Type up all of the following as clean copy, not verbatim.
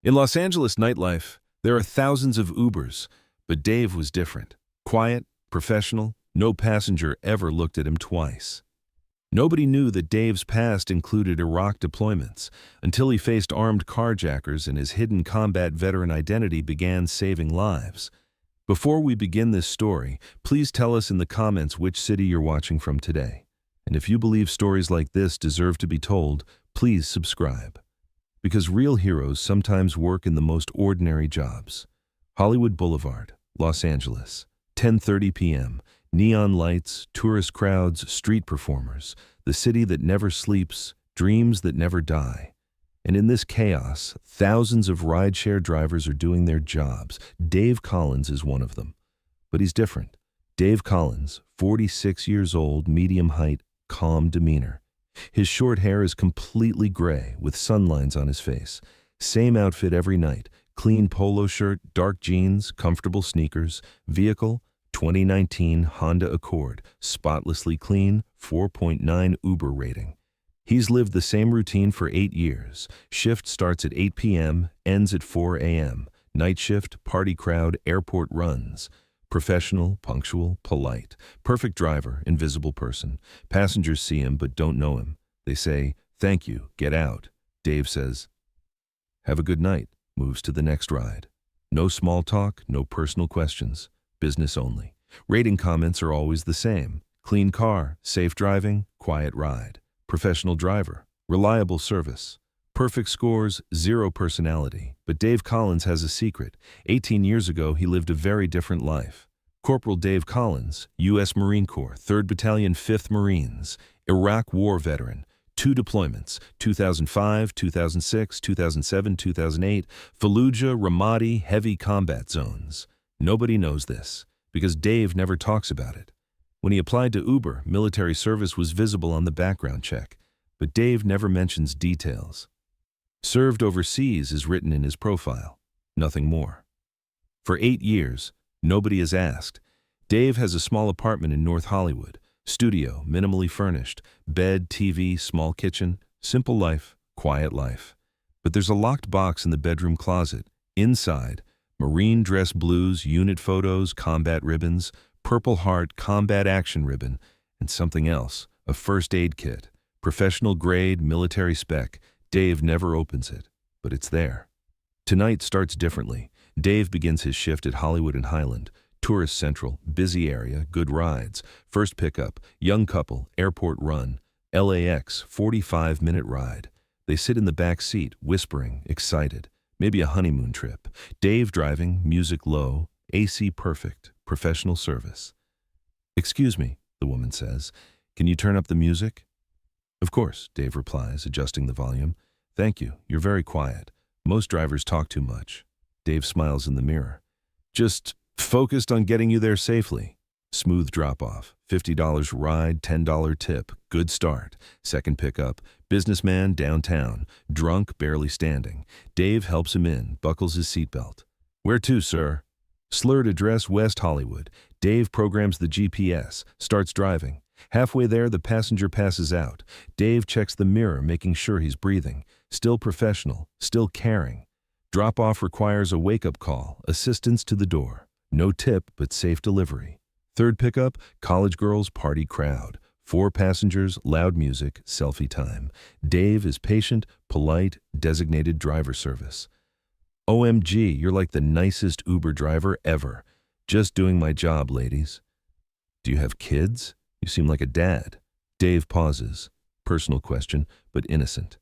In Los Angeles nightlife, there are thousands of Ubers, but Dave was different. Quiet, professional, no passenger ever looked at him twice. Nobody knew that Dave's past included Iraq deployments until he faced armed carjackers and his hidden combat veteran identity began saving lives. Before we begin this story, please tell us in the comments which city you're watching from today. And if you believe stories like this deserve to be told, please subscribe. Because real heroes sometimes work in the most ordinary jobs. Hollywood Boulevard, Los Angeles, 10:30 p.m. Neon lights, tourist crowds, street performers, the city that never sleeps, dreams that never die. And in this chaos, thousands of rideshare drivers are doing their jobs. Dave Collins is one of them. But he's different. Dave Collins, 46 years old, medium height, calm demeanor. His short hair is completely gray with sunlines on his face. Same outfit every night. Clean polo shirt, dark jeans, comfortable sneakers. Vehicle, 2019 Honda Accord. Spotlessly clean, 4.9 Uber rating. He's lived the same routine for 8 years. Shift starts at 8 p.m., ends at 4 a.m. Night shift, party crowd, airport runs. Professional, punctual, polite. Perfect driver, invisible person. Passengers see him but don't know him. They say, "Thank you, get out." Dave says, "Have a good night," moves to the next ride. No small talk, no personal questions. Business only. Rating comments are always the same. Clean car, safe driving, quiet ride. Professional driver, reliable service. Perfect scores, zero personality. But Dave Collins has a secret. 18 years ago, he lived a very different life. Corporal Dave Collins, U.S. Marine Corps, 3rd Battalion, 5th Marines, Iraq War veteran, 2 deployments, 2005, 2006, 2007, 2008, Fallujah, Ramadi, heavy combat zones. Nobody knows this, because Dave never talks about it. When he applied to Uber, military service was visible on the background check, but Dave never mentions details. Served overseas is written in his profile, nothing more. For 8 years, nobody has asked. Dave has a small apartment in North Hollywood, studio, minimally furnished, bed, TV, small kitchen, simple life, quiet life. But there's a locked box in the bedroom closet. Inside, Marine dress blues, unit photos, combat ribbons, Purple Heart combat action ribbon, and something else, a first aid kit, professional grade, military spec. Dave never opens it, but it's there. Tonight starts differently. Dave begins his shift at Hollywood and Highland, tourist central, busy area, good rides. First pickup, young couple, airport run, LAX, 45-minute ride. They sit in the back seat, whispering, excited. Maybe a honeymoon trip. Dave driving, music low, AC perfect, professional service. "Excuse me," the woman says. "Can you turn up the music?" "Of course," Dave replies, adjusting the volume. "Thank you, you're very quiet. Most drivers talk too much." Dave smiles in the mirror. "Just focused on getting you there safely." Smooth drop-off, $50 ride, $10 tip, good start. Second pickup, businessman downtown, drunk, barely standing. Dave helps him in, buckles his seatbelt. "Where to, sir?" Slurred address, West Hollywood. Dave programs the GPS, starts driving. Halfway there, the passenger passes out. Dave checks the mirror, making sure he's breathing. Still professional, still caring. Drop-off requires a wake-up call, assistance to the door. No tip, but safe delivery. Third pickup, college girls, party crowd. 4 passengers, loud music, selfie time. Dave is patient, polite, designated driver service. "OMG, you're like the nicest Uber driver ever. Just doing my job, ladies." "Do you have kids? You seem like a dad." Dave pauses. Personal question, but innocent.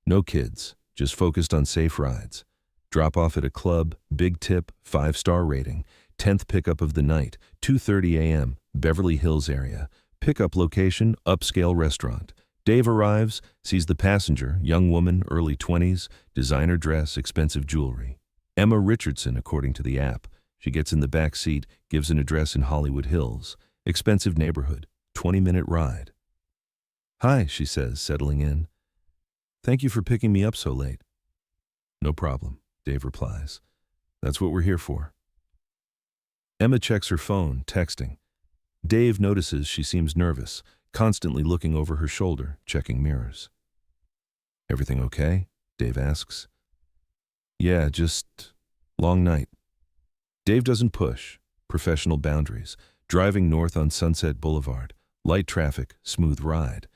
"No kids, just focused on safe rides." Drop off at a club, big tip, 5-star rating. 10th pickup of the night, 2:30 a.m., Beverly Hills area. Pickup location, upscale restaurant. Dave arrives, sees the passenger, young woman, early 20s, designer dress, expensive jewelry. Emma Richardson, according to the app. She gets in the back seat, gives an address in Hollywood Hills. Expensive neighborhood, 20-minute ride. "Hi," she says, settling in. "Thank you for picking me up so late." "No problem," Dave replies. "That's what we're here for." Emma checks her phone, texting. Dave notices she seems nervous, constantly looking over her shoulder, checking mirrors. "Everything okay?" Dave asks. Yeah, just long night. Dave doesn't push. Professional boundaries. Driving north on Sunset Boulevard. Light traffic, smooth ride.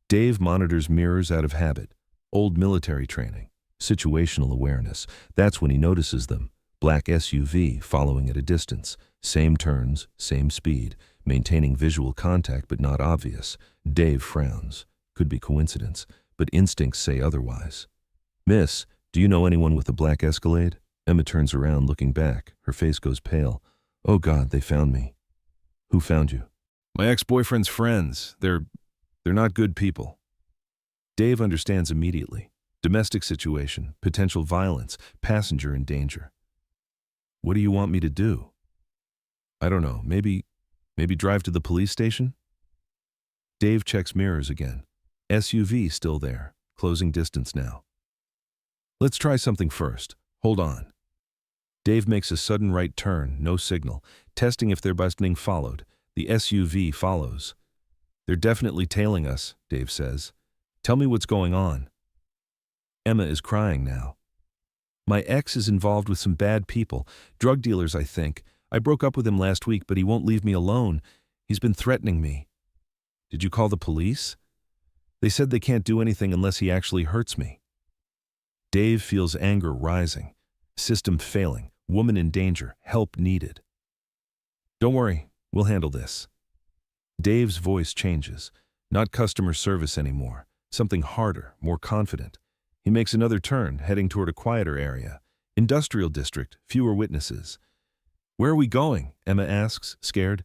Dave monitors mirrors out of habit. Old military training. Situational awareness. That's when he notices them. Black SUV following at a distance. Same turns, same speed. Maintaining visual contact but not obvious. Dave frowns. Could be coincidence, but instincts say otherwise. Miss, do you know anyone with a black Escalade? Emma turns around, looking back. Her face goes pale. Oh God, they found me. Who found you? My ex-boyfriend's friends. They're not good people. Dave understands immediately. Domestic situation, potential violence, passenger in danger. What do you want me to do? I don't know, maybe drive to the police station? Dave checks mirrors again. SUV still there, closing distance now. Let's try something first. Hold on. Dave makes a sudden right turn, no signal, testing if they're being followed. The SUV follows. They're definitely tailing us, Dave says. Tell me what's going on. Emma is crying now. My ex is involved with some bad people, drug dealers, I think. I broke up with him last week, but he won't leave me alone. He's been threatening me. Did you call the police? They said they can't do anything unless he actually hurts me. Dave feels anger rising. System failing. Woman in danger. Help needed. Don't worry, we'll handle this. Dave's voice changes. Not customer service anymore. Something harder, more confident. He makes another turn, heading toward a quieter area. Industrial district, fewer witnesses. Where are we going? Emma asks, scared.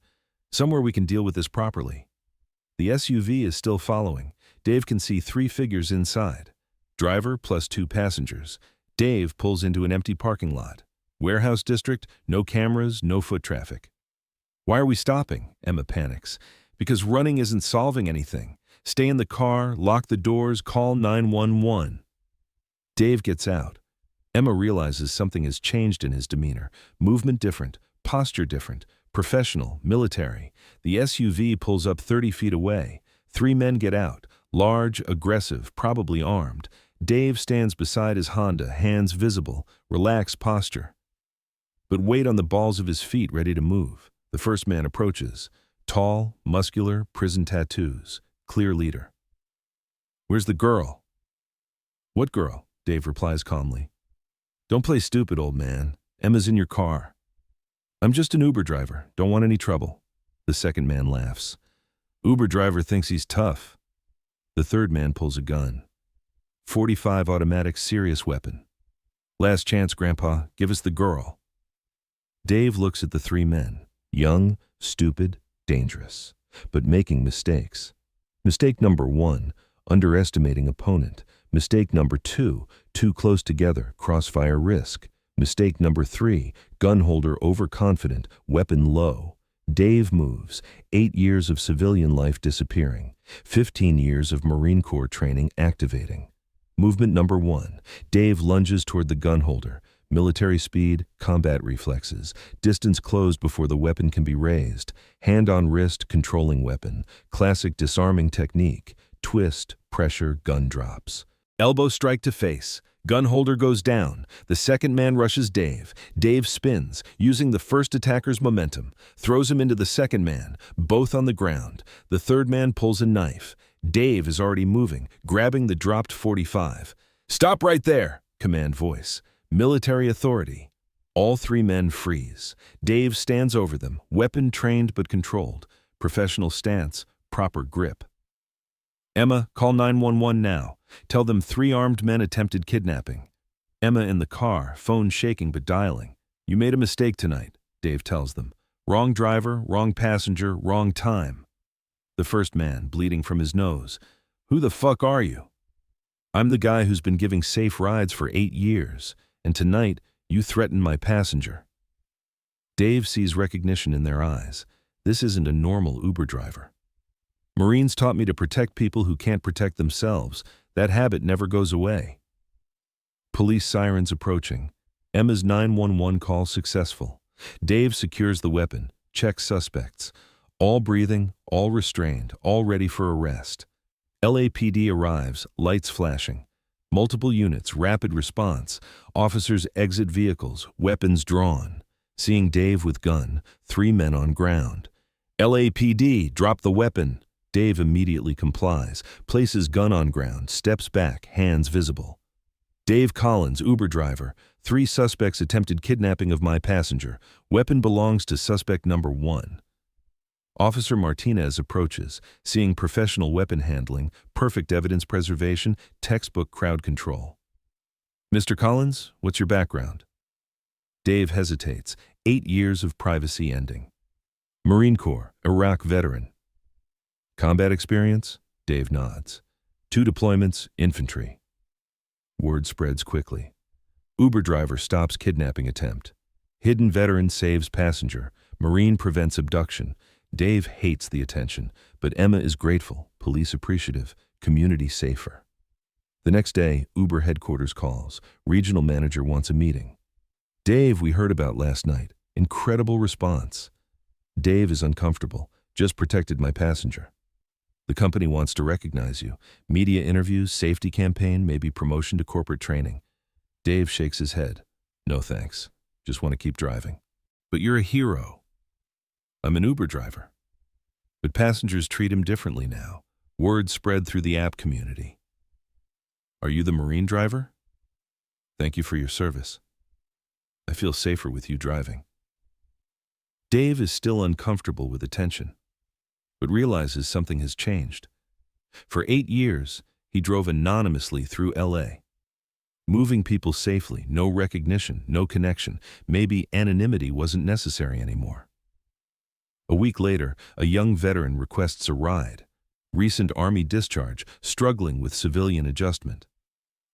Somewhere we can deal with this properly. The SUV is still following. Dave can see 3 figures inside. Driver plus 2 passengers. Dave pulls into an empty parking lot. Warehouse district, no cameras, no foot traffic. Why are we stopping? Emma panics. Because running isn't solving anything. Stay in the car, lock the doors, call 911. Dave gets out. Emma realizes something has changed in his demeanor. Movement different, posture different, professional, military. The SUV pulls up 30 feet away. 3 men get out, large, aggressive, probably armed. Dave stands beside his Honda, hands visible, relaxed posture. But weight on the balls of his feet, ready to move. The first man approaches. Tall, muscular, prison tattoos. Clear leader. Where's the girl? What girl? Dave replies calmly. Don't play stupid, old man. Emma's in your car. I'm just an Uber driver. Don't want any trouble. The second man laughs. Uber driver thinks he's tough. The third man pulls a gun. .45 automatic serious weapon. Last chance, Grandpa. Give us the girl. Dave looks at the 3 men. Young, stupid, dangerous, but making mistakes. Mistake number 1, underestimating opponent. Mistake number 2, too close together, crossfire risk. Mistake number 3, gun holder overconfident, weapon low. Dave moves, 8 years of civilian life disappearing, 15 years of Marine Corps training activating. Movement number 1, Dave lunges toward the gun holder. Military speed, combat reflexes, distance closed before the weapon can be raised, hand on wrist, controlling weapon, classic disarming technique, twist, pressure, gun drops. Elbow strike to face, gun holder goes down, the second man rushes Dave. Dave spins, using the first attacker's momentum, throws him into the second man, both on the ground. The third man pulls a knife. Dave is already moving, grabbing the dropped .45. Stop right there, command voice. Military authority. All 3 men freeze. Dave stands over them, weapon trained but controlled. Professional stance, proper grip. Emma, call 911 now. Tell them 3 armed men attempted kidnapping. Emma in the car, phone shaking but dialing. You made a mistake tonight, Dave tells them. Wrong driver, wrong passenger, wrong time. The first man, bleeding from his nose. Who the fuck are you? I'm the guy who's been giving safe rides for 8 years. And tonight, you threatened my passenger. Dave sees recognition in their eyes. This isn't a normal Uber driver. Marines taught me to protect people who can't protect themselves. That habit never goes away. Police sirens approaching. Emma's 911 call successful. Dave secures the weapon, checks suspects. All breathing, all restrained, all ready for arrest. LAPD arrives, lights flashing. Multiple units, rapid response, officers exit vehicles, weapons drawn. Seeing Dave with gun, 3 men on ground. LAPD, drop the weapon. Dave immediately complies, places gun on ground, steps back, hands visible. Dave Collins, Uber driver. 3 suspects attempted kidnapping of my passenger. Weapon belongs to suspect number 1. Officer Martinez approaches, seeing professional weapon handling, perfect evidence preservation, textbook crowd control. Mr. Collins, what's your background? Dave hesitates. 8 years of privacy ending. Marine Corps, Iraq veteran. Combat experience? Dave nods. 2 deployments, infantry. Word spreads quickly. Uber driver stops kidnapping attempt. Hidden veteran saves passenger. Marine prevents abduction. Dave hates the attention, but Emma is grateful, police appreciative, community safer. The next day, Uber headquarters calls. Regional manager wants a meeting. Dave, we heard about last night. Incredible response. Dave is uncomfortable. Just protected my passenger. The company wants to recognize you. Media interviews, safety campaign, maybe promotion to corporate training. Dave shakes his head. No thanks. Just want to keep driving. But you're a hero. I'm an Uber driver. But passengers treat him differently now. Word spread through the app community. Are you the Marine driver? Thank you for your service. I feel safer with you driving. Dave is still uncomfortable with attention, but realizes something has changed. For 8 years, he drove anonymously through LA. Moving people safely, no recognition, no connection. Maybe anonymity wasn't necessary anymore. A week later, a young veteran requests a ride. Recent Army discharge, struggling with civilian adjustment.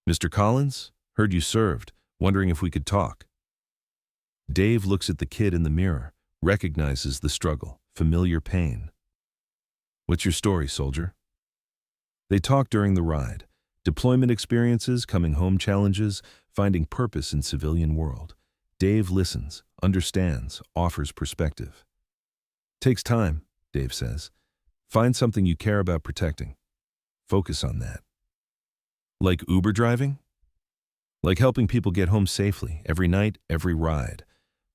Mr. Collins, heard you served, wondering if we could talk. Dave looks at the kid in the mirror, recognizes the struggle, familiar pain. What's your story, soldier? They talk during the ride. Deployment experiences, coming home challenges, finding purpose in civilian world. Dave listens, understands, offers perspective. Takes time, Dave says. Find something you care about protecting. Focus on that. Like Uber driving? Like helping people get home safely, every night, every ride.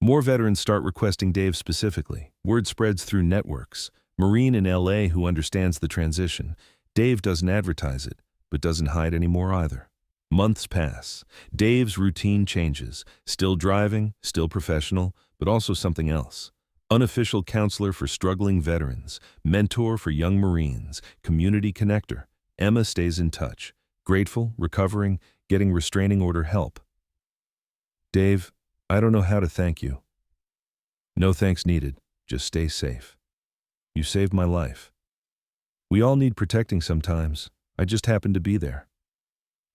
More veterans start requesting Dave specifically. Word spreads through networks. Marine in LA who understands the transition. Dave doesn't advertise it, but doesn't hide anymore either. Months pass. Dave's routine changes. Still driving, still professional, but also something else. Unofficial counselor for struggling veterans, mentor for young Marines, community connector. Emma stays in touch. Grateful, recovering, getting restraining order help. Dave, I don't know how to thank you. No thanks needed. Just stay safe. You saved my life. We all need protecting sometimes. I just happened to be there.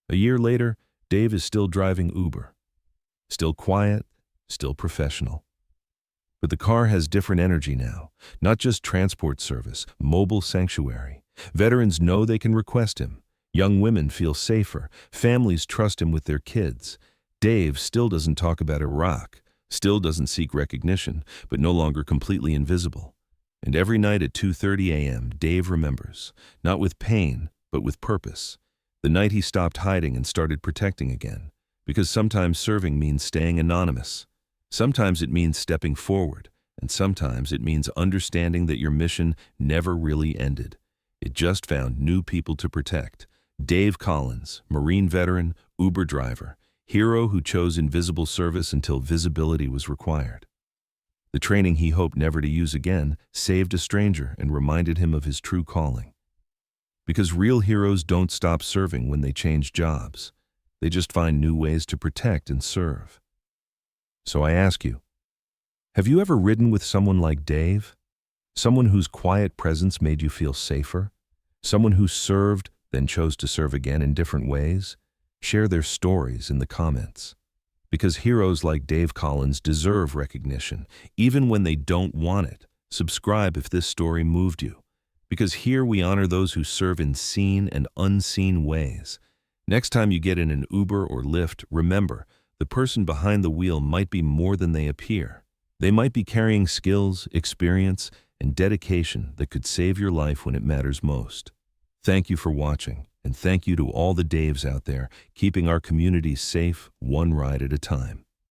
A year later, Dave is still driving Uber. Still quiet, still professional. But the car has different energy now. Not just transport service, mobile sanctuary. Veterans know they can request him. Young women feel safer. Families trust him with their kids. Dave still doesn't talk about Iraq, still doesn't seek recognition, but no longer completely invisible. And every night at 2:30 a.m., Dave remembers, not with pain, but with purpose. The night he stopped hiding and started protecting again. Because sometimes serving means staying anonymous. Sometimes it means stepping forward, and sometimes it means understanding that your mission never really ended. It just found new people to protect. Dave Collins, Marine veteran, Uber driver, hero who chose invisible service until visibility was required. The training he hoped never to use again saved a stranger and reminded him of his true calling. Because real heroes don't stop serving when they change jobs. They just find new ways to protect and serve. So I ask you, have you ever ridden with someone like Dave? Someone whose quiet presence made you feel safer? Someone who served, then chose to serve again in different ways? Share their stories in the comments. Because heroes like Dave Collins deserve recognition, even when they don't want it. Subscribe if this story moved you. Because here we honor those who serve in seen and unseen ways. Next time you get in an Uber or Lyft, remember, the person behind the wheel might be more than they appear. They might be carrying skills, experience, and dedication that could save your life when it matters most. Thank you for watching, and thank you to all the Daves out there, keeping our communities safe, one ride at a time.